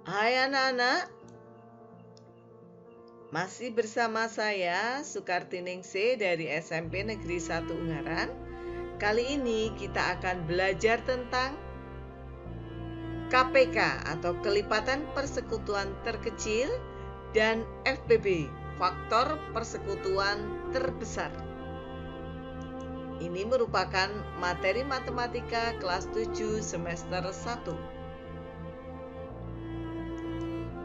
Hai anak-anak, masih bersama saya Sukarti Ningsih dari SMP Negeri 1 Ungaran. Kali ini kita akan belajar tentang KPK atau kelipatan persekutuan terkecil dan FPB, faktor persekutuan terbesar. Ini merupakan materi matematika kelas 7 semester 1.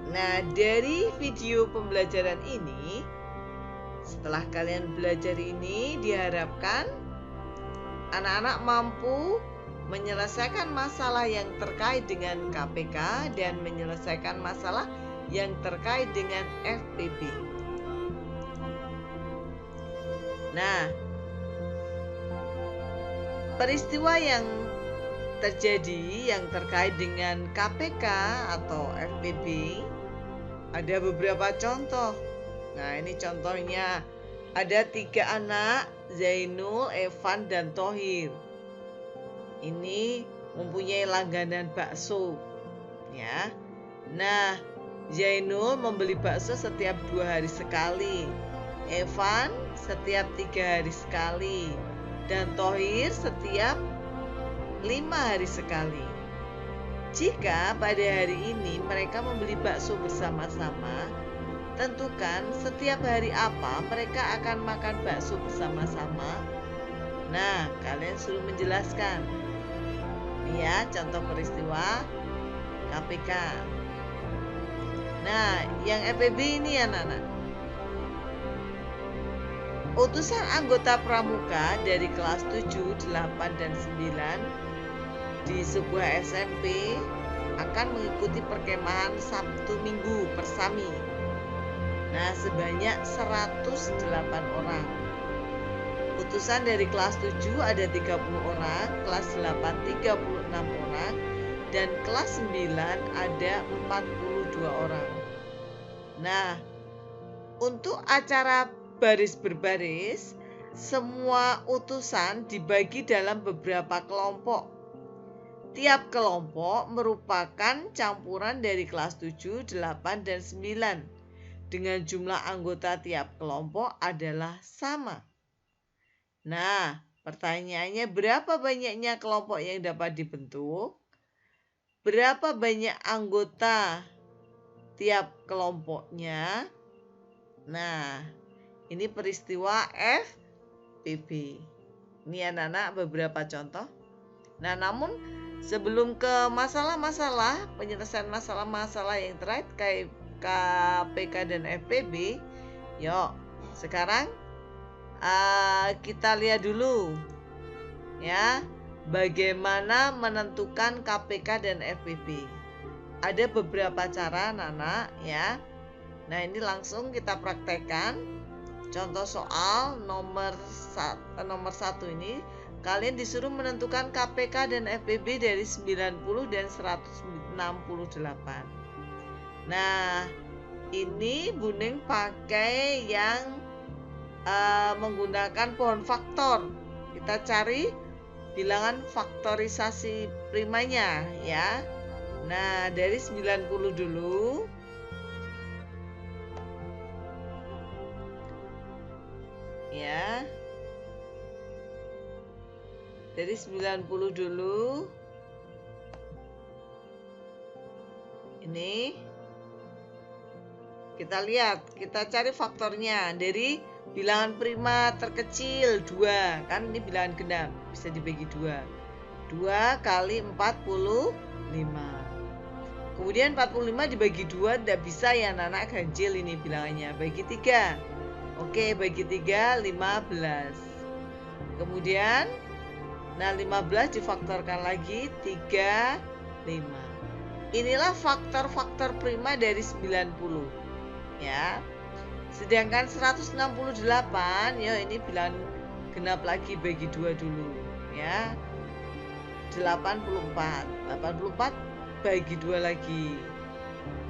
Nah, dari video pembelajaran ini, setelah kalian belajar ini, diharapkan anak-anak mampu menyelesaikan masalah yang terkait dengan KPK dan menyelesaikan masalah yang terkait dengan FPB. Nah, peristiwa yang terjadi yang terkait dengan KPK atau FPB ada beberapa contoh. Nah, ini contohnya. Ada 3 anak, Zainul, Evan, dan Thohir. Ini mempunyai langganan bakso, ya. Nah, Zainul membeli bakso setiap 2 hari sekali, Evan setiap 3 hari sekali, dan Thohir setiap 5 hari sekali. Jika pada hari ini mereka membeli bakso bersama-sama, tentukan setiap hari apa mereka akan makan bakso bersama-sama. Nah, kalian suruh menjelaskan. Ini ya contoh peristiwa KPK. Nah, yang FPB ini anak-anak. Utusan anggota pramuka dari kelas 7, 8, dan 9 di sebuah SMP akan mengikuti perkemahan Sabtu Minggu Persami. Nah, sebanyak 108 orang. Utusan dari kelas 7 ada 30 orang, kelas 8 36 orang, dan kelas 9 ada 42 orang. Nah, untuk acara baris berbaris, semua utusan dibagi dalam beberapa kelompok. Tiap kelompok merupakan campuran dari kelas 7, 8, dan 9. Dengan jumlah anggota tiap kelompok adalah sama. Nah, pertanyaannya berapa banyaknya kelompok yang dapat dibentuk? Berapa banyak anggota tiap kelompoknya? Nah, ini peristiwa FPB. Ini anak-anak beberapa contoh. Nah, namun sebelum ke masalah-masalah, penyelesaian masalah-masalah yang terkait KPK dan FPB, yuk sekarang kita lihat dulu ya bagaimana menentukan KPK dan FPB. Ada beberapa cara anak-anak ya. Nah, ini langsung kita praktekkan. Contoh soal nomor 1 ini, kalian disuruh menentukan KPK dan FPB dari 90 dan 168. Nah, ini Buning pakai yang menggunakan pohon faktor. Kita cari bilangan faktorisasi primanya ya. Nah, dari 90 dulu. Ya. Dari 90 dulu. Ini kita lihat, kita cari faktornya dari bilangan prima terkecil 2. Kan ini bilangan genap, bisa dibagi 2. 2 kali 45. Kemudian 45 dibagi 2 tidak bisa ya anak-anak, ganjil ini bilangannya. Bagi 3. Oke, bagi 3 15. Kemudian 15 difaktorkan lagi 3 5. Inilah faktor-faktor prima dari 90 ya. Sedangkan 168 ya ini bilangan genap lagi, bagi 2 dulu ya. 84 bagi 2 lagi,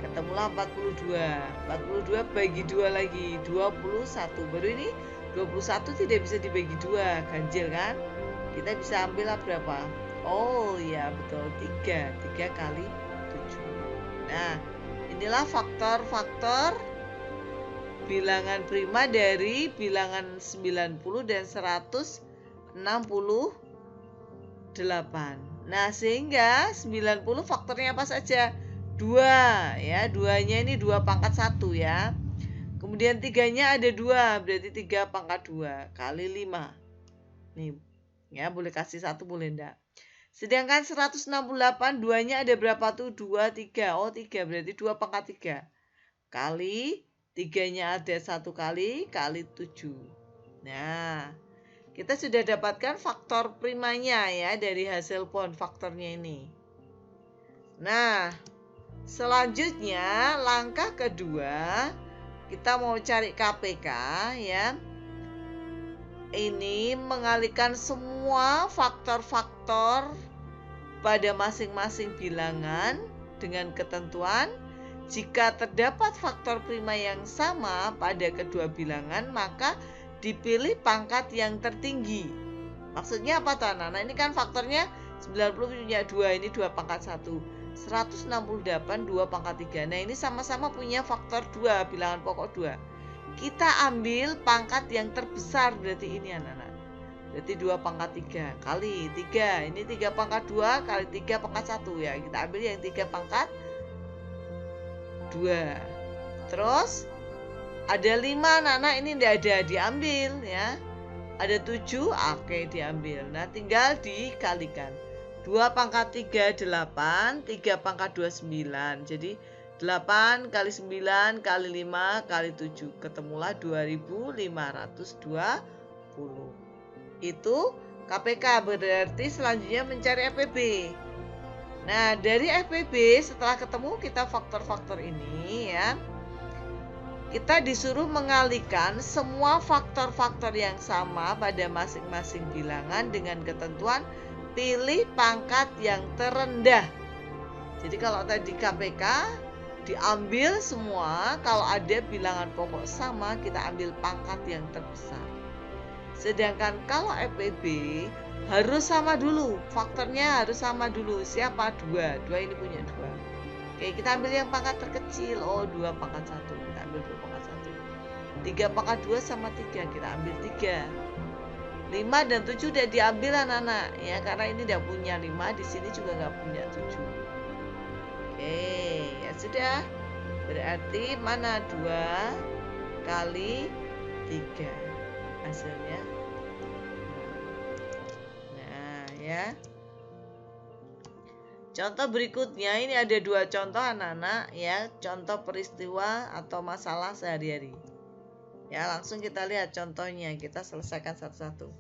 ketemulah 42 bagi 2 lagi 21. Baru ini 21 tidak bisa dibagi 2, ganjil kan. Kita bisa ambillah berapa? Oh ya betul, 3 kali 7. Nah, inilah faktor-faktor bilangan prima dari bilangan 90 dan 168. Nah, sehingga 90 faktornya apa saja? 2 ya, 2-nya ini 2 pangkat 1 ya. Kemudian 3-nya ada 2, berarti 3 pangkat 2 kali 5. Nih, ya boleh kasih 1 boleh enggak. Sedangkan 168 2-nya ada berapa tuh? 2, 3. Oh, 3 berarti 2 pangkat 3. Kali 3-nya ada 1 kali 7. Nah, kita sudah dapatkan faktor primanya ya dari hasil pon faktornya ini. Nah, selanjutnya langkah kedua kita mau cari KPK ya. Ini mengalihkan semua faktor-faktor pada masing-masing bilangan dengan ketentuan jika terdapat faktor prima yang sama pada kedua bilangan maka dipilih pangkat yang tertinggi. Maksudnya apa tuh anak-anak? Ini kan faktornya 90 punya 2, ini 2 pangkat 1. 168 2 pangkat 3. Nah, ini sama-sama punya faktor 2, bilangan pokok 2. Kita ambil pangkat yang terbesar, berarti ini anak-anak. Berarti 2 pangkat 3 kali 3. Ini 3 pangkat 2 kali 3 pangkat 1 ya. Kita ambil yang 3 pangkat 2. Terus ada 5 anak-anak, ini tidak ada, diambil ya. Ada 7, oke diambil. Nah, tinggal dikalikan. 2 pangkat 3 8, 3 pangkat 2 9. Jadi 8 kali 9 kali 5 kali 7, ketemulah 2520. Itu KPK, berarti selanjutnya mencari FPB. Nah, dari FPB setelah ketemu kita faktor-faktor ini ya, kita disuruh mengalihkan semua faktor-faktor yang sama pada masing-masing bilangan dengan ketentuan pilih pangkat yang terendah. Jadi kalau tadi KPK diambil semua, kalau ada bilangan pokok sama kita ambil pangkat yang terbesar. Sedangkan kalau FPB harus sama dulu, faktornya harus sama dulu. Siapa? 2. 2 ini punya 2. Oke, kita ambil yang pangkat terkecil. Oh, 2 pangkat 1. Kita ambil 2 pangkat 1. 3 pangkat 2 sama 3. Kita ambil 3. 5 dan 7 udah diambil anak-anak ya, karena ini tidak punya 5, di sini juga nggak punya 7. Oke, ya sudah. Berarti mana 2 kali 3 hasilnya. Nah, ya. Contoh berikutnya, ini ada 2 contoh anak-anak ya, contoh peristiwa atau masalah sehari-hari. Ya, langsung kita lihat contohnya, kita selesaikan satu-satu.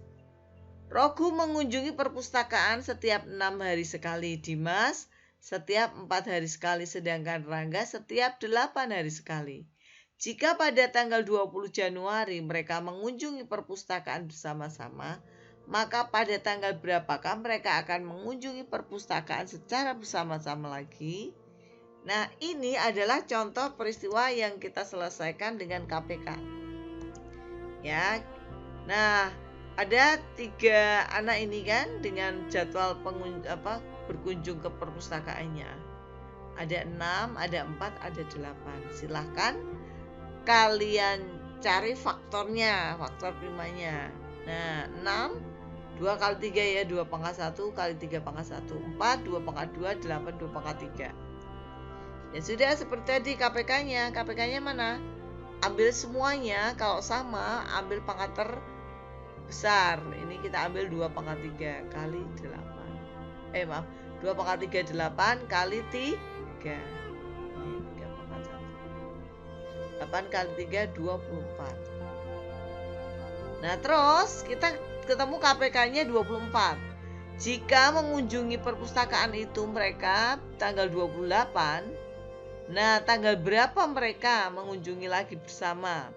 Rogu mengunjungi perpustakaan setiap 6 hari sekali, Dimas setiap 4 hari sekali, sedangkan Rangga setiap 8 hari sekali. Jika pada tanggal 20 Januari mereka mengunjungi perpustakaan bersama-sama, maka pada tanggal berapakah mereka akan mengunjungi perpustakaan secara bersama-sama lagi? Nah, ini adalah contoh peristiwa yang kita selesaikan dengan KPK. Ya. Nah, ada 3 anak ini kan dengan jadwal berkunjung ke perpustakaannya. Ada 6, ada 4, ada 8. Silahkan kalian cari faktornya, faktor primanya. Nah, 6, 2 kali 3 ya, 2 pangkat 1 kali 3 pangkat 1. 4, 2 pangkat 2, 8, 2 pangkat 3. Ya sudah, seperti tadi KPK-nya. KPK-nya mana? Ambil semuanya, kalau sama ambil pangkat terbesar. Ini kita ambil 2 pangkat 3 kali 8. 2 pangkat 3 8 kali 3. Ini 3 pangkat 1. 8 kali 3 24. Nah, terus kita ketemu KPK-nya 24. Jika mengunjungi perpustakaan itu mereka tanggal 28, nah tanggal berapa mereka mengunjungi lagi bersama?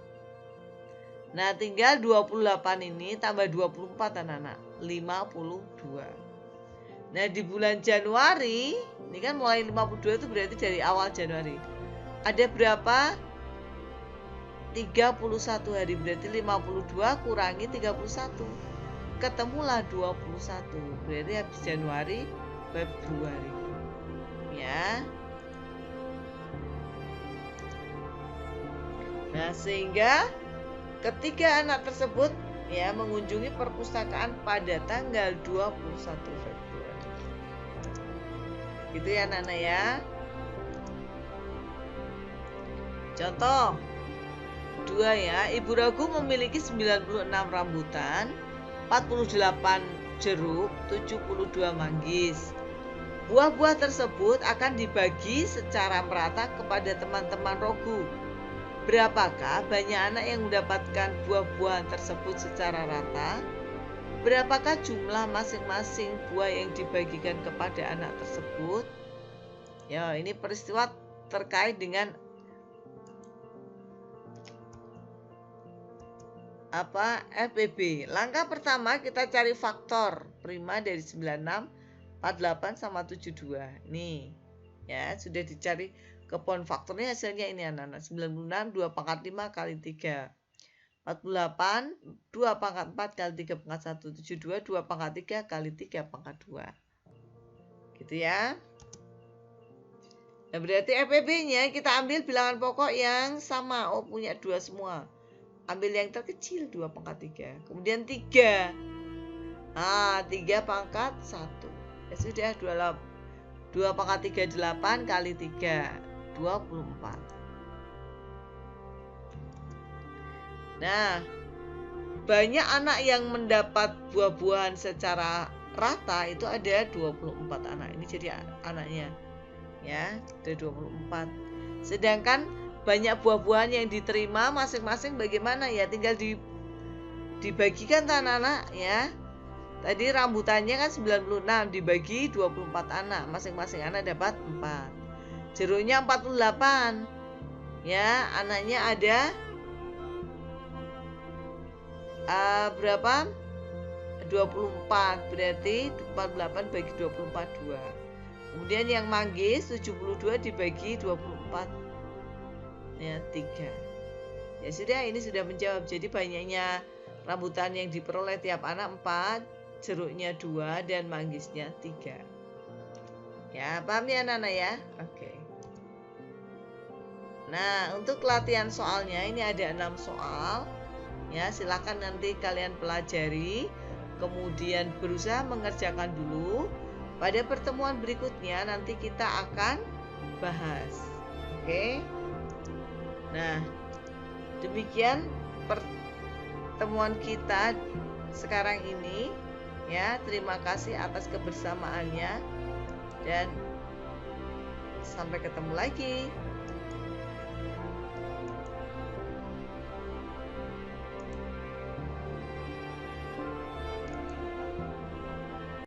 Nah, tinggal 28 ini tambah 24 anak-anak, 52. Nah, di bulan Januari, ini kan mulai 52 itu berarti dari awal Januari. Ada berapa? 31 hari, berarti 52 kurangi 31. Ketemulah 21, berarti habis Januari, Februari. Ya. Nah, sehingga ketiga anak tersebut ya mengunjungi perpustakaan pada tanggal 21 Februari. Gitu ya Nana ya. Contoh 2 ya, Ibu Ragu memiliki 96 rambutan, 48 jeruk, 72 manggis. Buah-buah tersebut akan dibagi secara merata kepada teman-teman Rogu. Berapakah banyak anak yang mendapatkan buah-buahan tersebut secara rata? Berapakah jumlah masing-masing buah yang dibagikan kepada anak tersebut? Ya, ini peristiwa terkait dengan FPB. Langkah pertama kita cari faktor prima dari 96, 48 sama 72. Nih, ya sudah dicari kepon faktornya, hasilnya ini anak-anak. 96 2 pangkat 5 kali 3. 48 2 pangkat 4 kali 3 pangkat 1. 72 2 pangkat 3 kali 3 pangkat 2. Gitu ya. Nah, berarti FPB-nya kita ambil bilangan pokok yang sama. Oh, punya 2 semua. Ambil yang terkecil 2 pangkat 3. Kemudian 3. Nah, 3 pangkat 1. Ya sudah, 2 pangkat 3 8 kali 3 24. Nah, banyak anak yang mendapat buah-buahan secara rata itu ada 24 anak. Ini jadi anaknya. Ya, ada 24. Sedangkan banyak buah-buahan yang diterima masing-masing bagaimana ya, tinggal dibagikan anak-anak ya. Tadi rambutannya kan 96 dibagi 24 anak, masing-masing anak dapat 4. Jeruknya 48. Ya, anaknya ada berapa? 24. Berarti 48 bagi 24 2. Kemudian yang manggis 72 dibagi 24. Ya, 3. Ya sudah, ini sudah menjawab. Jadi banyaknya rambutan yang diperoleh tiap anak 4, jeruknya 2 dan manggisnya 3. Ya, paham ya anak-anak ya? Oke. Nah, untuk latihan soalnya ini ada 6 soal. Ya, silakan nanti kalian pelajari, kemudian berusaha mengerjakan dulu. Pada pertemuan berikutnya nanti kita akan bahas. Oke. Nah, demikian pertemuan kita sekarang ini ya. Terima kasih atas kebersamaannya dan sampai ketemu lagi.